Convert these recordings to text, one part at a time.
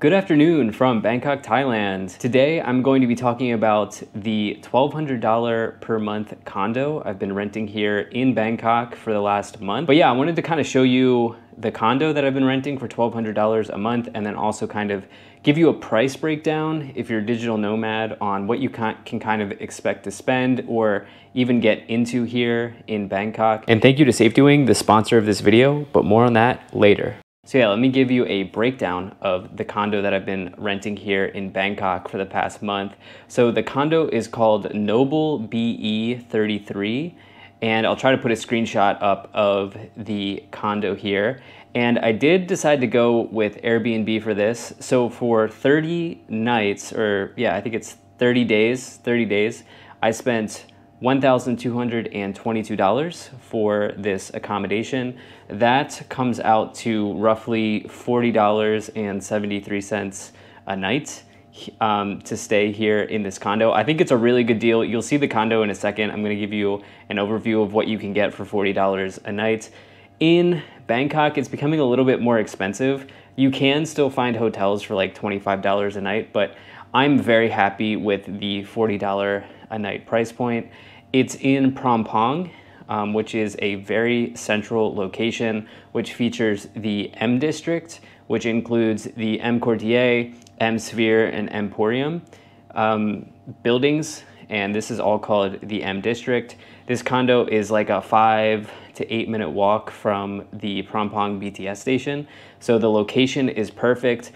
Good afternoon from Bangkok, Thailand. Today I'm going to be talking about the $1,200 per month condo I've been renting here in Bangkok for the last month. But yeah, I wanted to kind of show you the condo that I've been renting for $1,200 a month, and then also kind of give you a price breakdown if you're a digital nomad on what you can kind of expect to spend or even get into here in Bangkok. And thank you to SafetyWing, the sponsor of this video, but more on that later. So yeah, let me give you a breakdown of the condo that I've been renting here in Bangkok for the past month. So the condo is called Noble BE33, and I'll try to put a screenshot up of the condo here. And I did decide to go with Airbnb for this. So for 30 nights, or yeah, I think it's 30 days, I spent $1,222 for this accommodation. That comes out to roughly $40.73 a night to stay here in this condo. I think it's a really good deal. You'll see the condo in a second. I'm gonna give you an overview of what you can get for $40 a night. In Bangkok, it's becoming a little bit more expensive. You can still find hotels for like $25 a night, but I'm very happy with the $40 a night price point. It's in Phrom Phong, which is a very central location, which features the M District, which includes the M Quartier, M Sphere, and Emporium buildings, and this is all called the M District. This condo is like a 5 to 8 minute walk from the Phrom Phong BTS station, so the location is perfect.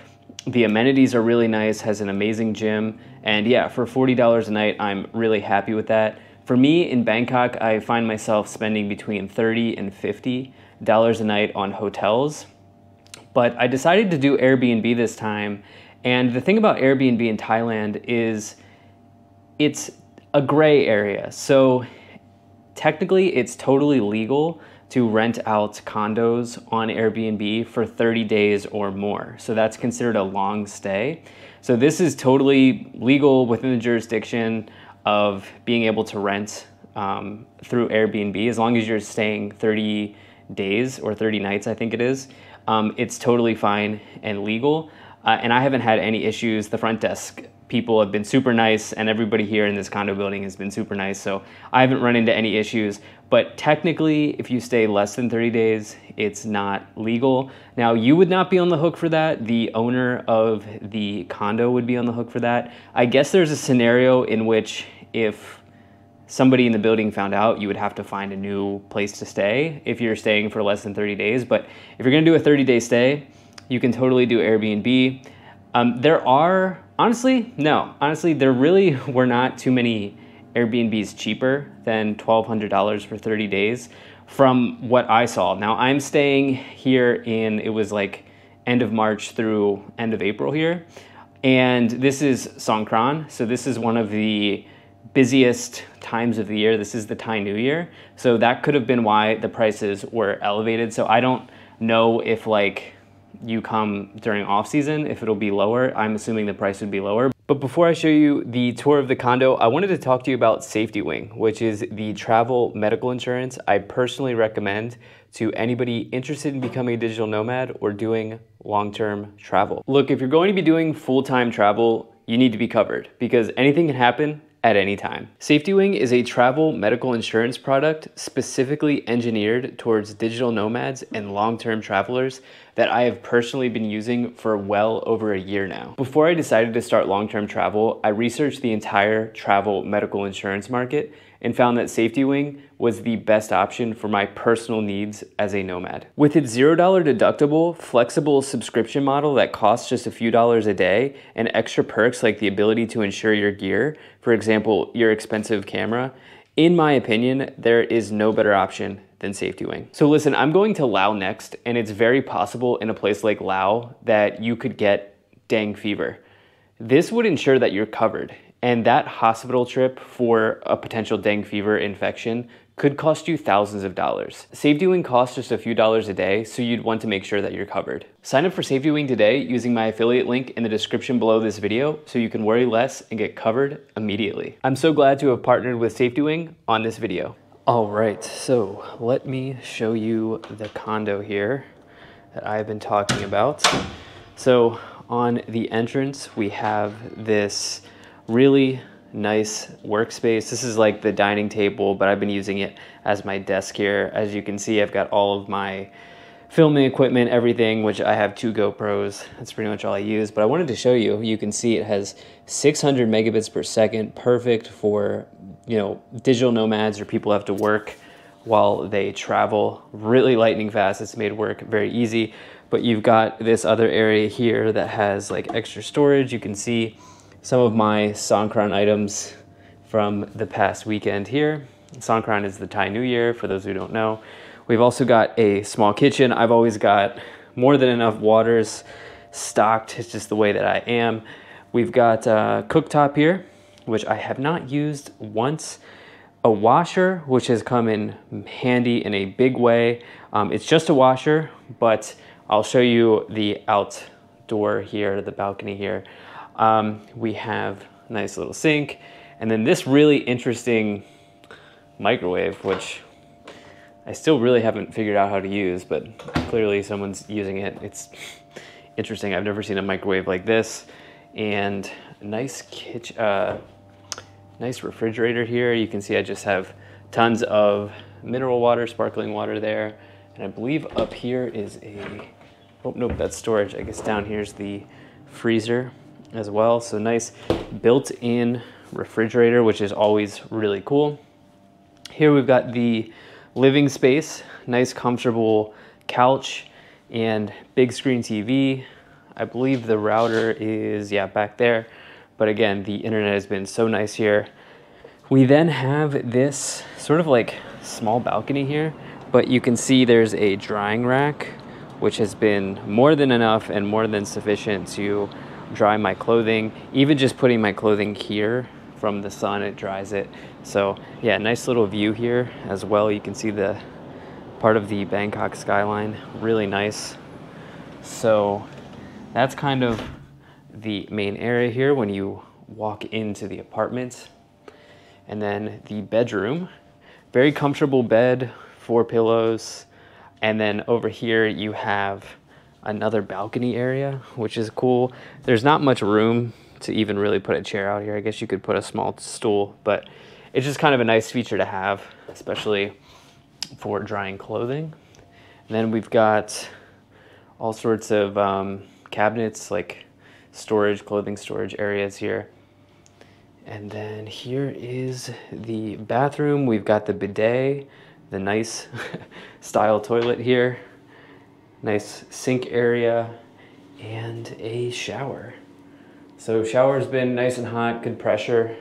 The amenities are really nice, has an amazing gym, and yeah, for $40 a night, I'm really happy with that. For me in Bangkok, I find myself spending between $30 and $50 a night on hotels, but I decided to do Airbnb this time. And the thing about Airbnb in Thailand is it's a gray area. So technically it's totally legal to rent out condos on Airbnb for 30 days or more. So that's considered a long stay. So this is totally legal within the jurisdiction of being able to rent through Airbnb, as long as you're staying 30 days or 30 nights, I think it is. It's totally fine and legal. And I haven't had any issues. The front desk people have been super nice, and everybody here in this condo building has been super nice. So I haven't run into any issues. But technically, if you stay less than 30 days, it's not legal. Now, you would not be on the hook for that. The owner of the condo would be on the hook for that. I guess there's a scenario in which if somebody in the building found out, you would have to find a new place to stay if you're staying for less than 30 days. But if you're gonna do a 30-day stay, you can totally do Airbnb. Honestly, there really were not too many Airbnbs cheaper than $1,200 for 30 days from what I saw. Now I'm staying here it was like end of March through end of April here. And this is Songkran. So this is one of the busiest times of the year. This is the Thai New Year. So that could have been why the prices were elevated. So I don't know if like you come during off season, if it'll be lower. I'm assuming the price would be lower. But before I show you the tour of the condo, I wanted to talk to you about SafetyWing, which is the travel medical insurance I personally recommend to anybody interested in becoming a digital nomad or doing long-term travel. Look, if you're going to be doing full-time travel, you need to be covered because anything can happen at any time. SafetyWing is a travel medical insurance product specifically engineered towards digital nomads and long-term travelers that I have personally been using for well over a year now. Before I decided to start long-term travel, I researched the entire travel medical insurance market and found that SafetyWing was the best option for my personal needs as a nomad. With its $0 deductible, flexible subscription model that costs just a few dollars a day, and extra perks like the ability to insure your gear, for example, your expensive camera, in my opinion, there is no better option than SafetyWing. So listen, I'm going to Laos next, and it's very possible in a place like Laos that you could get dengue fever. This would ensure that you're covered, and that hospital trip for a potential dengue fever infection could cost you thousands of dollars. SafetyWing costs just a few dollars a day, so you'd want to make sure that you're covered. Sign up for SafetyWing today using my affiliate link in the description below this video so you can worry less and get covered immediately. I'm so glad to have partnered with SafetyWing on this video. All right, so let me show you the condo here that I've been talking about. So on the entrance, we have this really nice workspace. This is like the dining table, but I've been using it as my desk here. As you can see, I've got all of my filming equipment, everything, which I have 2 GoPros. That's pretty much all I use. But I wanted to show you, you can see it has 600 megabits per second, perfect for, you know, digital nomads or people who have to work while they travel. Really lightning fast. It's made work very easy. But you've got this other area here that has like extra storage. You can see some of my Songkran items from the past weekend here. Songkran is the Thai New Year, for those who don't know. We've also got a small kitchen. I've always got more than enough waters stocked. It's just the way that I am. We've got a cooktop here, which I have not used once. A washer, which has come in handy in a big way. It's just a washer, but I'll show you the outdoor here, the balcony here. We have a nice little sink, and then this really interesting microwave, which I still really haven't figured out how to use, but clearly someone's using it. It's interesting. I've never seen a microwave like this. And a nice kitchen, nice refrigerator here. You can see I just have tons of mineral water, sparkling water there. And I believe up here is a, oh nope, that's storage. I guess down here's the freezer as well. So nice built-in refrigerator, which is always really cool. Here we've got the living space, nice comfortable couch and big screen TV. I believe the router is, yeah, back there. But again, the internet has been so nice here. We then have this sort of like small balcony here, but you can see there's a drying rack, which has been more than enough and more than sufficient to dry my clothing. Even just putting my clothing here from the sun, it dries it. So yeah, nice little view here as well. You can see the part of the Bangkok skyline, really nice. So that's kind of the main area here when you walk into the apartment. And then the bedroom, very comfortable bed, 4 pillows. And then over here you have another balcony area, which is cool. There's not much room to even really put a chair out here. I guess you could put a small stool, but it's just kind of a nice feature to have, especially for drying clothing. And then we've got all sorts of cabinets, like storage, clothing storage areas here. And then here is the bathroom. We've got the bidet, the nice style toilet here, nice sink area, and a shower. So shower's been nice and hot, good pressure,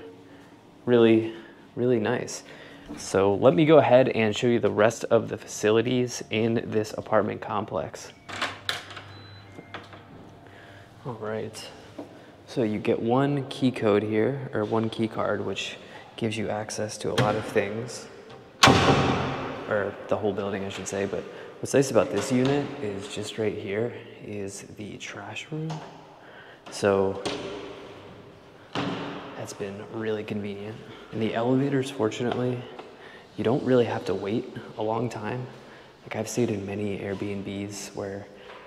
really, really nice. So let me go ahead and show you the rest of the facilities in this apartment complex. All right, so you get 1 key code here, or 1 key card, which gives you access to a lot of things, or the whole building, I should say. But what's nice about this unit is just right here is the trash room. So that's been really convenient. And the elevators, fortunately, you don't really have to wait a long time. Like I've stayed in many Airbnbs where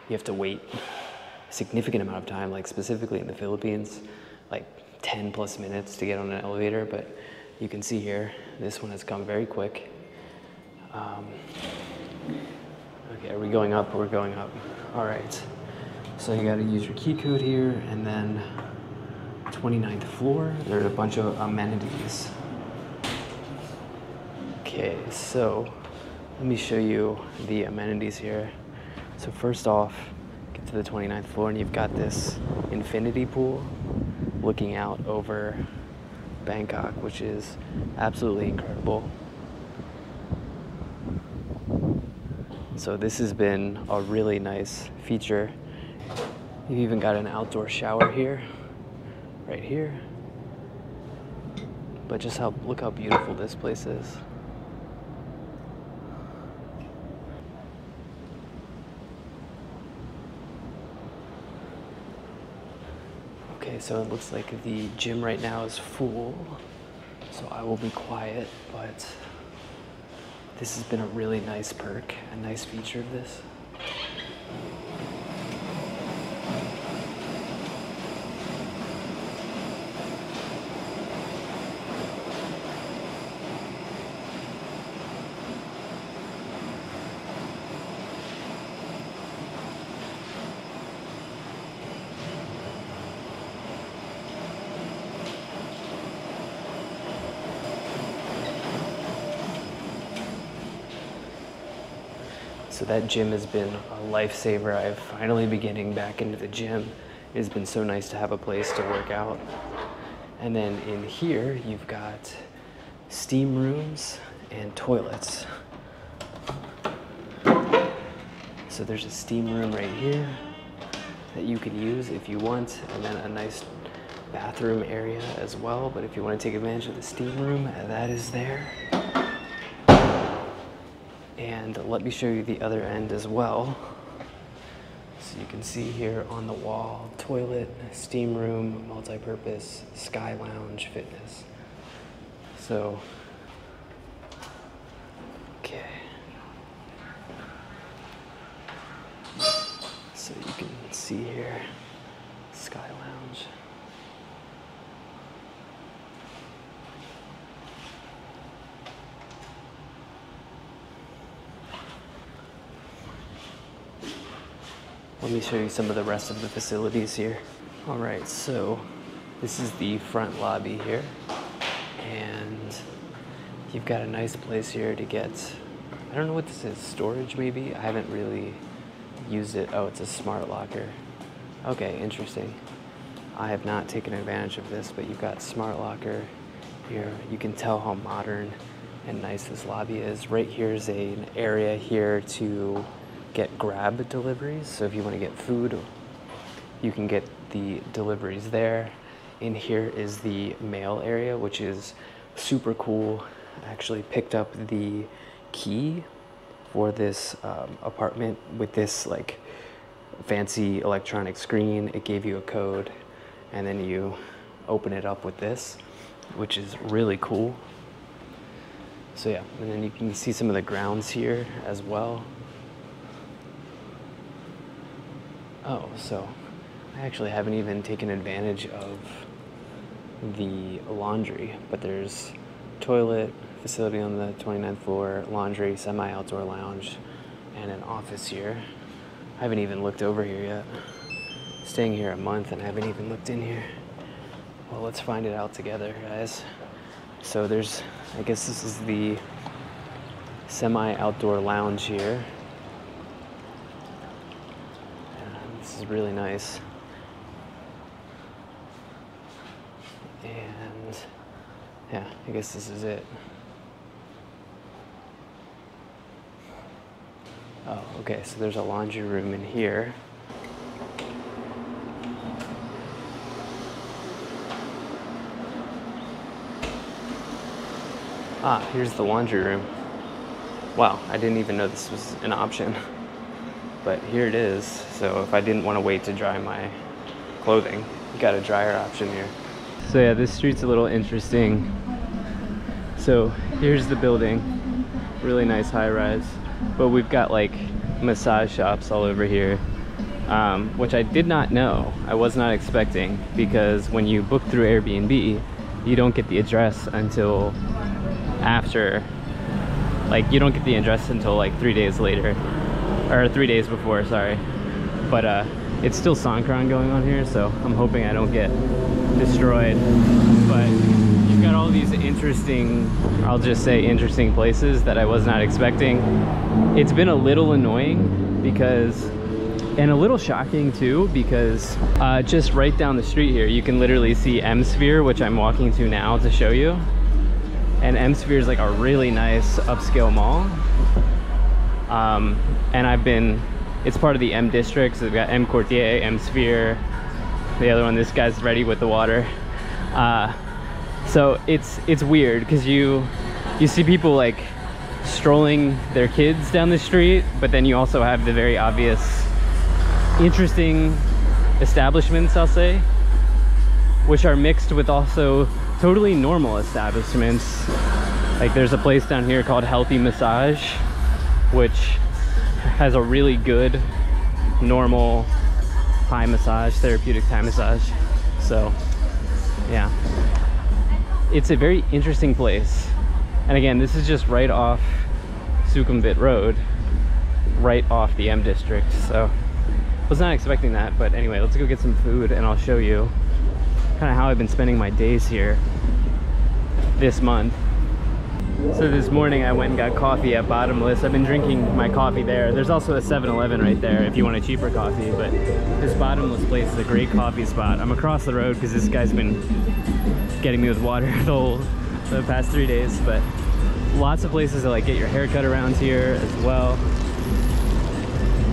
you have to wait a significant amount of time, like specifically in the Philippines, like 10+ minutes to get on an elevator. But you can see here, this one has come very quick. Okay, are we going up? We're going up. All right. So you gotta use your key code here, and then 29th floor, there's a bunch of amenities. Okay, so let me show you the amenities here. So first off, get to the 29th floor and you've got this infinity pool looking out over Bangkok, which is absolutely incredible. So this has been a really nice feature. You've even got an outdoor shower here, right here. But just look how beautiful this place is. Okay, so it looks like the gym right now is full, so I will be quiet, but this has been a really nice perk, a nice feature of this. So that gym has been a lifesaver. I've finally been getting back into the gym. It has been so nice to have a place to work out. And then in here, you've got steam rooms and toilets. So there's a steam room right here that you can use if you want, and then a nice bathroom area as well. But if you want to take advantage of the steam room, that is there. And let me show you the other end as well. So you can see here on the wall, toilet, steam room, multi-purpose, sky lounge, fitness. So, okay. So you can see here, sky lounge. Let me show you some of the rest of the facilities here. All right, so this is the front lobby here. And you've got a nice place here to get, I don't know what this is, storage maybe? I haven't really used it. Oh, it's a smart locker. Okay, interesting. I have not taken advantage of this, but you've got smart locker here. You can tell how modern and nice this lobby is. Right here is an area here to get grab deliveries. So if you want to get food, you can get the deliveries there. In here is the mail area, which is super cool. I actually picked up the key for this apartment with this like fancy electronic screen. It gave you a code and then you open it up with this, which is really cool. So yeah, and then you can see some of the grounds here as well. Oh, so I actually haven't even taken advantage of the laundry, but there's toilet, facility on the 29th floor, laundry, semi-outdoor lounge, and an office here. I haven't even looked over here yet. Staying here a month and I haven't even looked in here. Well, let's find it out together, guys. So there's, I guess this is the semi-outdoor lounge here. This is really nice. And yeah, I guess this is it. Oh, okay, so there's a laundry room in here. Ah, here's the laundry room. Wow, I didn't even know this was an option. But here it is. So if I didn't want to wait to dry my clothing, you got a dryer option here. So yeah, this street's a little interesting. So here's the building, really nice high rise, but we've got like massage shops all over here, which I did not know. I was not expecting, because when you book through Airbnb, you don't get the address until after, like you don't get the address until like 3 days later. Or 3 days before, sorry. But it's still Songkran going on here, so I'm hoping I don't get destroyed. But you've got all these interesting, I'll just say interesting places that I was not expecting. It's been a little annoying because, and a little shocking too, because just right down the street here, you can literally see M-Sphere, which I'm walking to now to show you. And M-Sphere is like a really nice upscale mall. And it's part of the M district, so we've got M Quartier, M Sphere, the other one, this guy's ready with the water. So it's weird, because you see people like strolling their kids down the street, but then you also have the very obvious, interesting establishments, I'll say, which are mixed with also totally normal establishments. Like there's a place down here called Healthy Massage, which has a really good normal Thai massage, therapeutic Thai massage. So yeah, it's a very interesting place. And again, this is just right off Sukhumvit Road, right off the M district. So was not expecting that, but anyway, let's go get some food and I'll show you kind of how I've been spending my days here this month. So this morning I went and got coffee at Bottomless. I've been drinking my coffee there. There's also a 7-Eleven right there if you want a cheaper coffee, but this Bottomless place is a great coffee spot. I'm across the road because this guy's been getting me with water the past 3 days, but lots of places to like get your hair cut around here as well.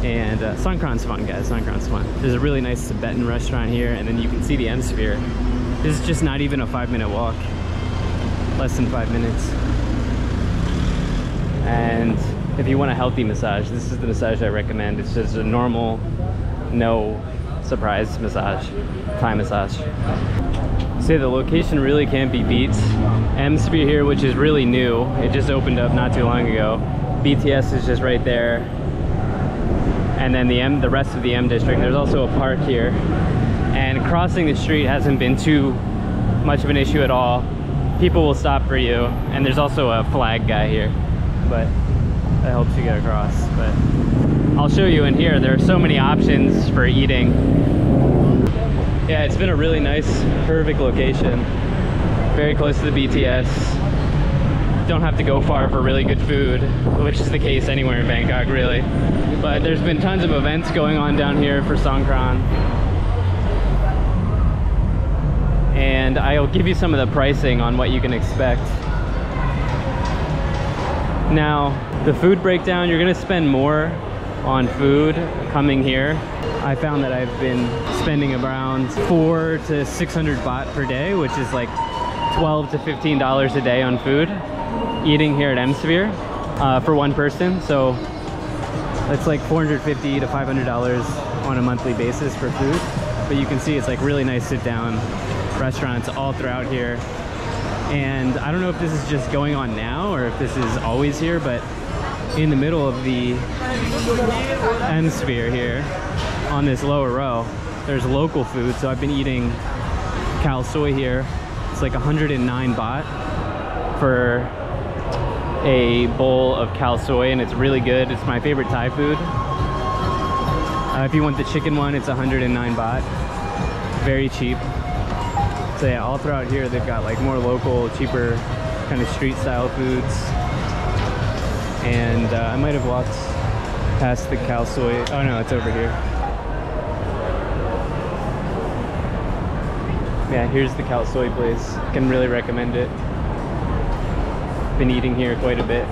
And Songkran's fun, guys. Songkran's fun. There's a really nice Tibetan restaurant here, and then you can see the M Sphere. This is just not even a 5-minute walk. Less than 5 minutes. And if you want a healthy massage, this is the massage I recommend. It's just a normal, no surprise massage, Thai massage. So the location really can't be beat. M Sphere here, which is really new. It just opened up not too long ago. BTS is just right there. And then the rest of the M district. There's also a park here. And crossing the street hasn't been too much of an issue at all. People will stop for you. And there's also a flag guy here, but that helps you get across. But I'll show you in here. There are so many options for eating. Yeah, it's been a really nice, perfect location. Very close to the BTS. Don't have to go far for really good food, which is the case anywhere in Bangkok, really. But there's been tons of events going on down here for Songkran. And I'll give you some of the pricing on what you can expect. Now, the food breakdown, you're gonna spend more on food coming here. I found that I've been spending around 400 to 600 baht per day, which is like $12 to $15 a day on food, eating here at M Sphere for one person. So it's like $450 to $500 on a monthly basis for food. But you can see it's like really nice sit down restaurants all throughout here. And I don't know if this is just going on now or if this is always here, but in the middle of the M Sphere here on this lower row, there's local food. So I've been eating khao soi here. It's like 109 baht for a bowl of khao soi, and it's really good. It's my favorite Thai food. If you want the chicken one, it's 109 baht. Very cheap. So yeah, all throughout here they've got like more local, cheaper kind of street style foods. And I might have walked past the khao soi. Oh no, it's over here. Yeah, here's the khao soi place. Can really recommend it. Been eating here quite a bit.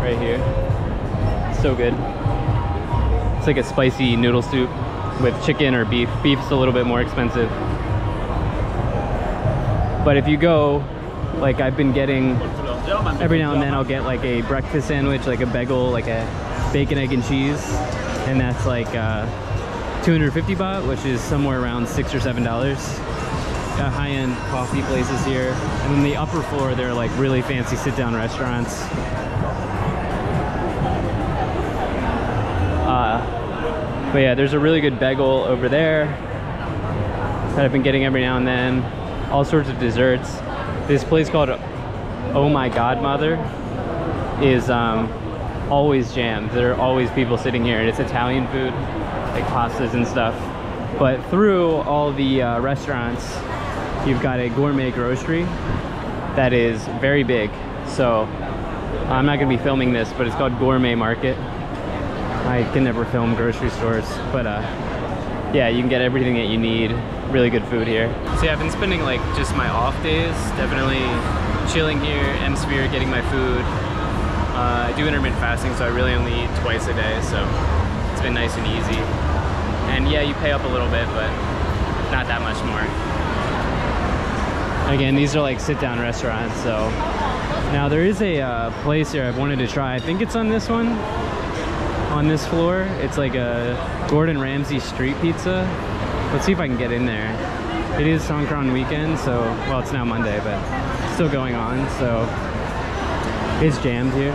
Right here. So good. It's like a spicy noodle soup with chicken or beef. Beef's a little bit more expensive. But if you go, like I've been getting, every now and then I'll get like a breakfast sandwich, like a bagel, like a bacon, egg, and cheese. And that's like 250 baht, which is somewhere around $6 or $7. Got high-end coffee places here. And then the upper floor, they're like really fancy sit-down restaurants. But yeah, there's a really good bagel over there that I've been getting every now and then. All sorts of desserts. This place called Oh My Godmother is always jammed. There are always people sitting here, and it's Italian food, like pastas and stuff. But through all the restaurants, you've got a gourmet grocery that is very big. So I'm not gonna be filming this, but it's called Gourmet Market. I can never film grocery stores, but yeah, you can get everything that you need. Really good food here. So yeah, I've been spending like just my off days, definitely chilling here, M Sphere, getting my food. I do intermittent fasting, so I really only eat twice a day, so it's been nice and easy. And yeah, you pay up a little bit, but not that much more. Again, these are like sit-down restaurants, so. Now there is a place here I've wanted to try. I think it's on this one. On this floor, it's like a Gordon Ramsay street pizza. Let's see if I can get in there. It is Songkran weekend, so, well, it's now Monday, but it's still going on, so it's jammed here.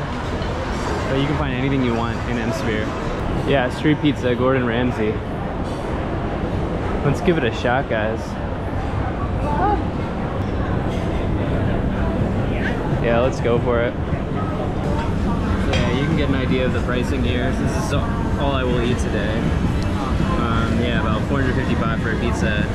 But you can find anything you want in M Sphere. Yeah, street pizza, Gordon Ramsay. Let's give it a shot, guys. Yeah, let's go for it. You can get an idea of the pricing here. This is all I will eat today. Yeah, about 450 baht for a pizza.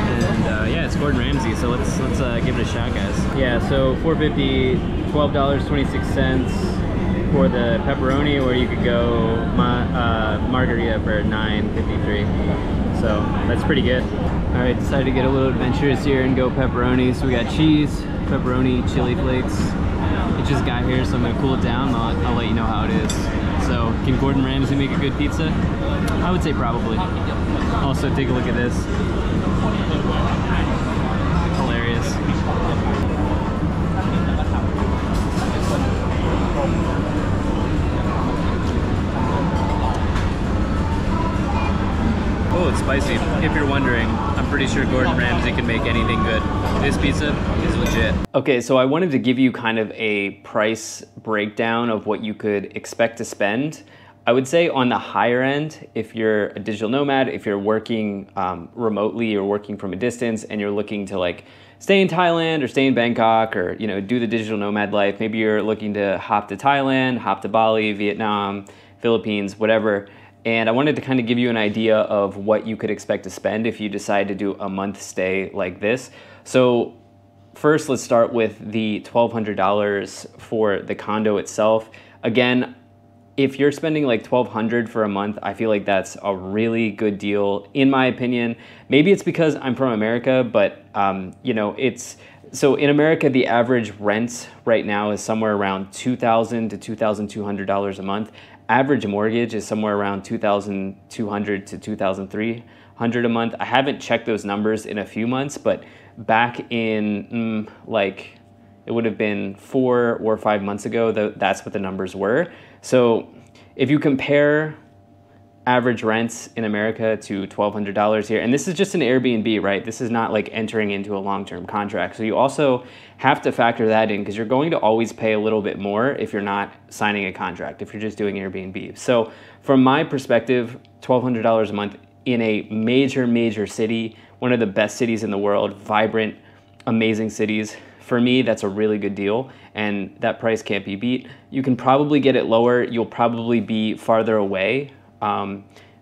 And yeah, it's Gordon Ramsay, so let's give it a shot, guys. Yeah, so $4.50, $12.26 for the pepperoni, or you could go margarita for $9.53. So that's pretty good. All right, decided to get a little adventurous here and go pepperoni. So we got cheese, pepperoni, chili flakes. It just got here, so I'm gonna cool it down. I'll let you know how it is. So can Gordon Ramsay make a good pizza? I would say probably. Also, take a look at this. Hilarious. Oh, it's spicy. If you're wondering, I'm pretty sure Gordon Ramsay can make anything good. This pizza is legit. Okay, so I wanted to give you kind of a price breakdown of what you could expect to spend. I would say on the higher end, if you're a digital nomad, if you're working remotely or working from a distance and you're looking to like stay in Thailand or stay in Bangkok or, you know, do the digital nomad life, maybe you're looking to hop to Thailand, hop to Bali, Vietnam, Philippines, whatever. And I wanted to kind of give you an idea of what you could expect to spend if you decide to do a month stay like this. So first, let's start with the $1,200 for the condo itself. Again, if you're spending like $1,200 for a month, I feel like that's a really good deal, in my opinion. Maybe it's because I'm from America, but you know, so in America, the average rent right now is somewhere around $2,000 to $2,200 a month. Average mortgage is somewhere around $2,200 to $2,300 a month. I haven't checked those numbers in a few months, but back in like it would have been 4 or 5 months ago, that's what the numbers were. So if you compare average rents in America to $1,200 here, and this is just an Airbnb, right? This is not like entering into a long-term contract. So you also have to factor that in because you're going to always pay a little bit more if you're not signing a contract, if you're just doing Airbnb. So from my perspective, $1,200 a month in a major city, one of the best cities in the world, vibrant, amazing cities. For me, that's a really good deal, and that price can't be beat. You can probably get it lower. You'll probably be farther away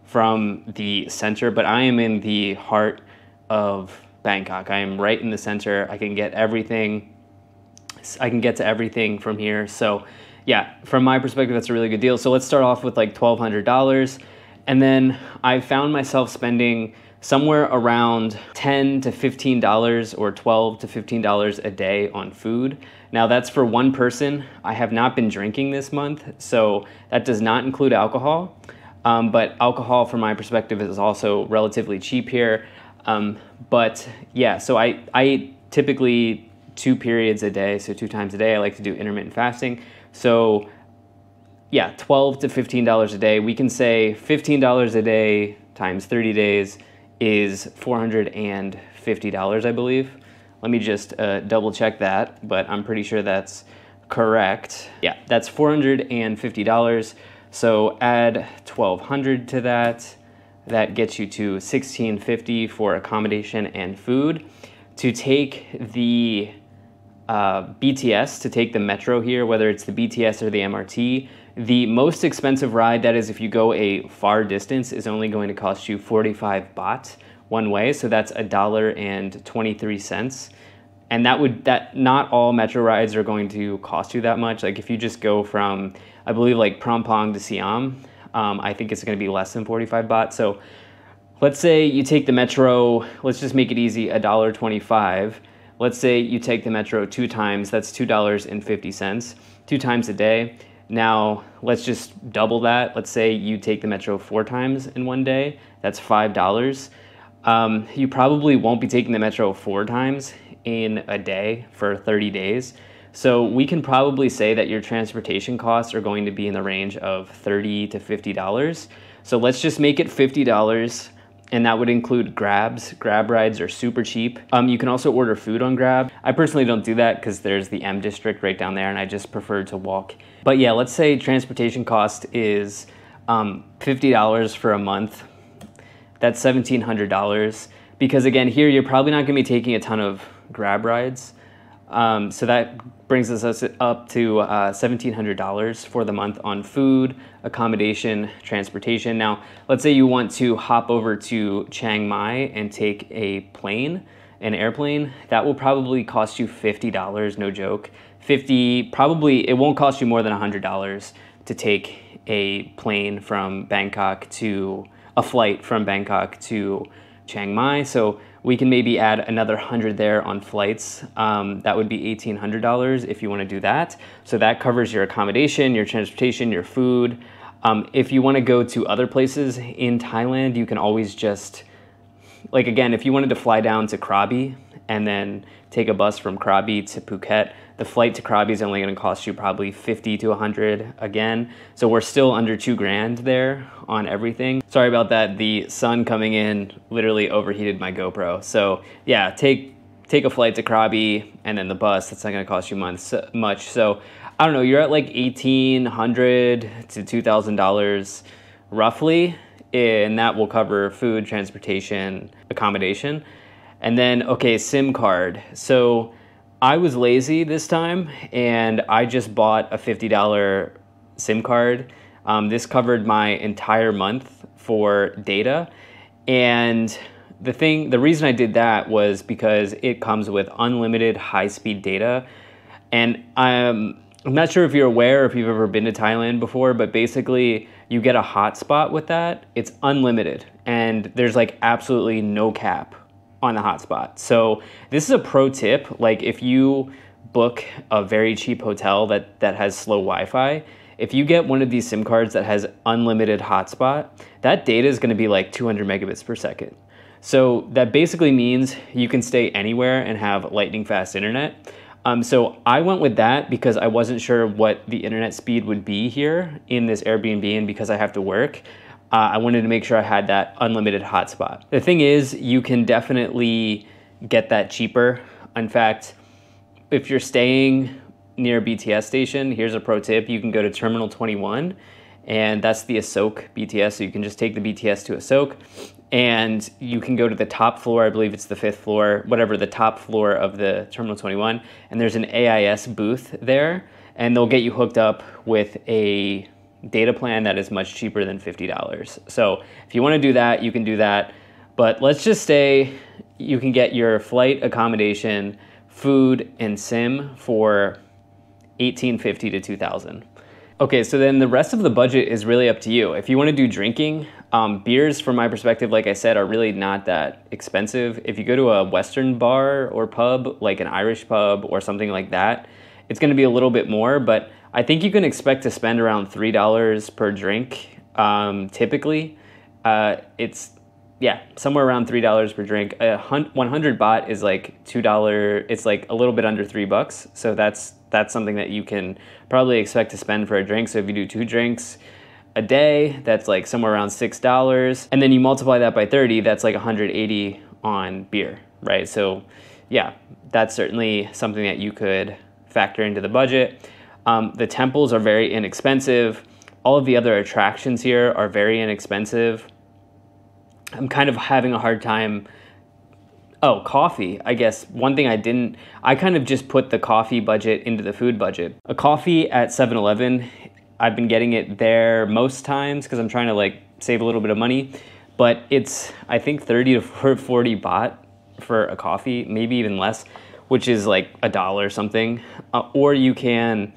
from the center, but I am in the heart of Bangkok. I am right in the center. I can get everything. I can get to everything from here. So yeah, from my perspective, that's a really good deal. So let's start off with like $1,200. And then I found myself spending somewhere around $10 to $15 or $12 to $15 a day on food. Now that's for one person. I have not been drinking this month, so that does not include alcohol. But alcohol, from my perspective, is also relatively cheap here. But yeah, so I eat typically 2 periods a day, so 2 times a day. I like to do intermittent fasting. So yeah, $12 to $15 a day. We can say $15 a day times 30 days is $450, I believe. Let me just double check that, but I'm pretty sure that's correct. Yeah, that's $450. So add $1,200 to that. That gets you to $1,650 for accommodation and food. To take the BTS, to take the metro here, whether it's the BTS or the MRT, the most expensive ride, that is if you go a far distance, is only going to cost you 45 baht one way. So that's $1.23. And that not all metro rides are going to cost you that much. Like if you just go from, I believe like Prompong to Siam, I think it's going to be less than 45 baht. So let's say you take the metro, let's just make it easy, $1.25. Let's say you take the metro 2 times, that's $2.50, 2 times a day. Now let's just double that. Let's say you take the metro 4 times in one day, that's $5. You probably won't be taking the metro 4 times in a day for 30 days. So we can probably say that your transportation costs are going to be in the range of $30 to $50. So let's just make it $50, and that would include Grabs. Grab rides are super cheap. You can also order food on Grab. I personally don't do that because there's the M district right down there, and I just prefer to walk. But yeah, let's say transportation cost is $50 for a month. That's $1,700. Because again, here you're probably not gonna be taking a ton of Grab rides. So that brings us up to $1,700 for the month on food, accommodation, transportation. Now, let's say you want to hop over to Chiang Mai and take a plane. an airplane, that will probably cost you $50, no joke. 50, probably it won't cost you more than $100 to take a plane from Bangkok to, a flight from Bangkok to Chiang Mai. So we can maybe add another 100 there on flights. That would be $1,800 if you want to do that. So that covers your accommodation, your transportation, your food. If you want to go to other places in Thailand, you can always just, like again, if you wanted to fly down to Krabi and then take a bus from Krabi to Phuket, the flight to Krabi is only going to cost you probably 50 to 100 again. So we're still under 2 grand there on everything. Sorry about that. The sun coming in literally overheated my GoPro. So yeah, take a flight to Krabi and then the bus, that's not going to cost you much. So I don't know, you're at like $1,800 to $2,000 roughly, and that will cover food, transportation, accommodation. And then, okay, SIM card. So I was lazy this time and I just bought a $50 SIM card. This covered my entire month for data. And the reason I did that was because it comes with unlimited high-speed data. And I'm not sure if you're aware or if you've ever been to Thailand before, but basically you get a hotspot with that. It's unlimited and there's like absolutely no cap on the hotspot. So this is a pro tip. Like if you book a very cheap hotel that has slow Wi-Fi, if you get one of these SIM cards that has unlimited hotspot, that data is going to be like 200 megabits per second. So that basically means you can stay anywhere and have lightning fast internet. So I went with that because I wasn't sure what the internet speed would be here in this Airbnb, and because I have to work, I wanted to make sure I had that unlimited hotspot. The thing is, you can definitely get that cheaper. In fact, if you're staying near a BTS station, here's a pro tip. You can go to Terminal 21, and that's the Asok BTS. So you can just take the BTS to Asok, and you can go to the top floor. I believe it's the 5th floor, whatever, the top floor of the Terminal 21. And there's an AIS booth there, and they'll get you hooked up with a data plan that is much cheaper than $50. So if you want to do that, you can do that. But let's just say you can get your flight, accommodation, food, and SIM for $1,850 to $2,000. Okay, so then the rest of the budget is really up to you. If you want to do drinking, beers, from my perspective, like I said, are really not that expensive. If you go to a Western bar or pub, like an Irish pub or something like that, it's going to be a little bit more, but I think you can expect to spend around $3 per drink. Typically, it's somewhere around $3 per drink. 100 baht is like $2. It's like a little bit under $3. So that's something that you can probably expect to spend for a drink. So if you do 2 drinks a day, that's like somewhere around $6. And then you multiply that by 30, that's like 180 on beer, right? So yeah, that's certainly something that you could factor into the budget. The temples are very inexpensive. All of the other attractions here are very inexpensive. I'm kind of having a hard time. Oh, coffee. I guess one thing I kind of just put the coffee budget into the food budget. A coffee at 7-Eleven, I've been getting it there most times because I'm trying to like save a little bit of money, but it's, I think 30 to 40 baht for a coffee, maybe even less, which is like $1 something. Or you can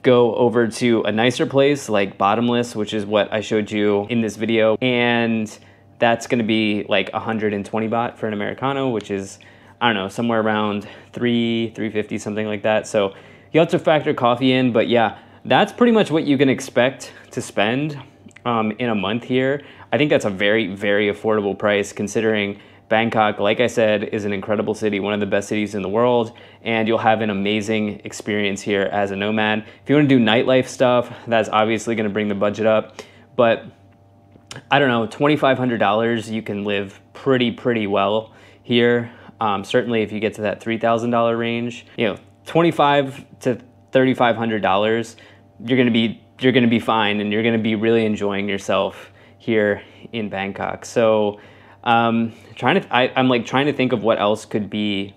go over to a nicer place like Bottomless, which is what I showed you in this video, and that's going to be like 120 baht for an Americano, which is, I don't know, somewhere around $3.50, something like that. So you have to factor coffee in, but yeah, that's pretty much what you can expect to spend in a month here. I think that's a very, very affordable price considering Bangkok, like I said, is an incredible city, one of the best cities in the world, and you'll have an amazing experience here as a nomad. If you want to do nightlife stuff, that's obviously going to bring the budget up, but I don't know, $2,500, you can live pretty well here. Certainly if you get to that $3,000 range, you know, $2,500 to $3,500, you're gonna be fine, and you're gonna be really enjoying yourself here in Bangkok. So I'm trying to think of what else could be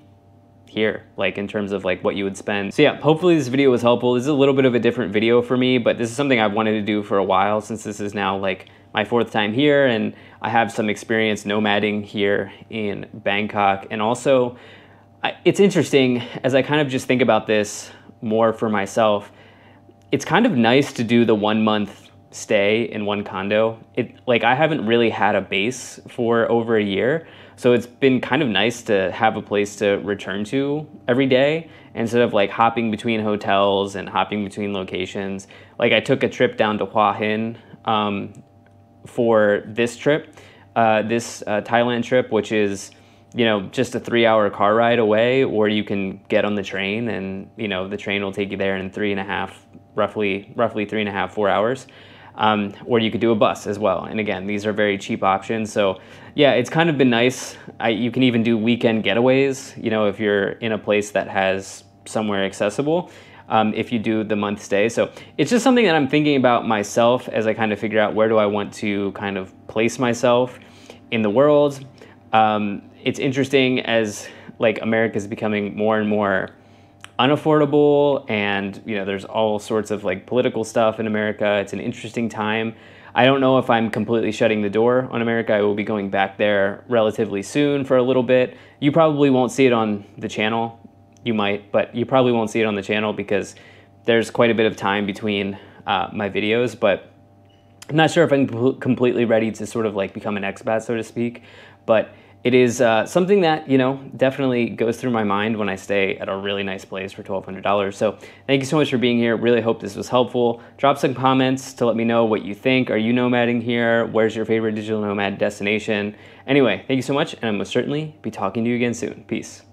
here, like in terms of like what you would spend. So yeah, hopefully this video was helpful. This is a little bit of a different video for me, but this is something I've wanted to do for a while, since this is now like my 4th time here, and I have some experience nomading here in Bangkok. And also, it's interesting as I kind of just think about this more for myself. It's kind of nice to do the 1 month stay in one condo. Like, I haven't really had a base for over a year, so it's been kind of nice to have a place to return to every day instead of like hopping between hotels and hopping between locations. Like, I took a trip down to Hua Hin for this trip, this Thailand trip, which is, you know, just a 3-hour car ride away, or you can get on the train and, you know, the train will take you there in roughly 3.5, 4 hours. Or you could do a bus as well. And again, these are very cheap options. So yeah, it's kind of been nice. You can even do weekend getaways, you know, if you're in a place that has somewhere accessible, if you do the month stay. So it's just something that I'm thinking about myself as I kind of figure out where do I want to kind of place myself in the world. It's interesting as like America is becoming more and more unaffordable, and you know, there's all sorts of like political stuff in America. It's an interesting time. I don't know if I'm completely shutting the door on America. I will be going back there relatively soon for a little bit. You probably won't see it on the channel. You might, but you probably won't see it on the channel because there's quite a bit of time between my videos, but I'm not sure if I'm completely ready to sort of like become an expat, so to speak. But it is something that, you know, definitely goes through my mind when I stay at a really nice place for $1,200. So thank you so much for being here. Really hope this was helpful. Drop some comments to let me know what you think. Are you nomading here? Where's your favorite digital nomad destination? Anyway, thank you so much, and I will certainly be talking to you again soon. Peace.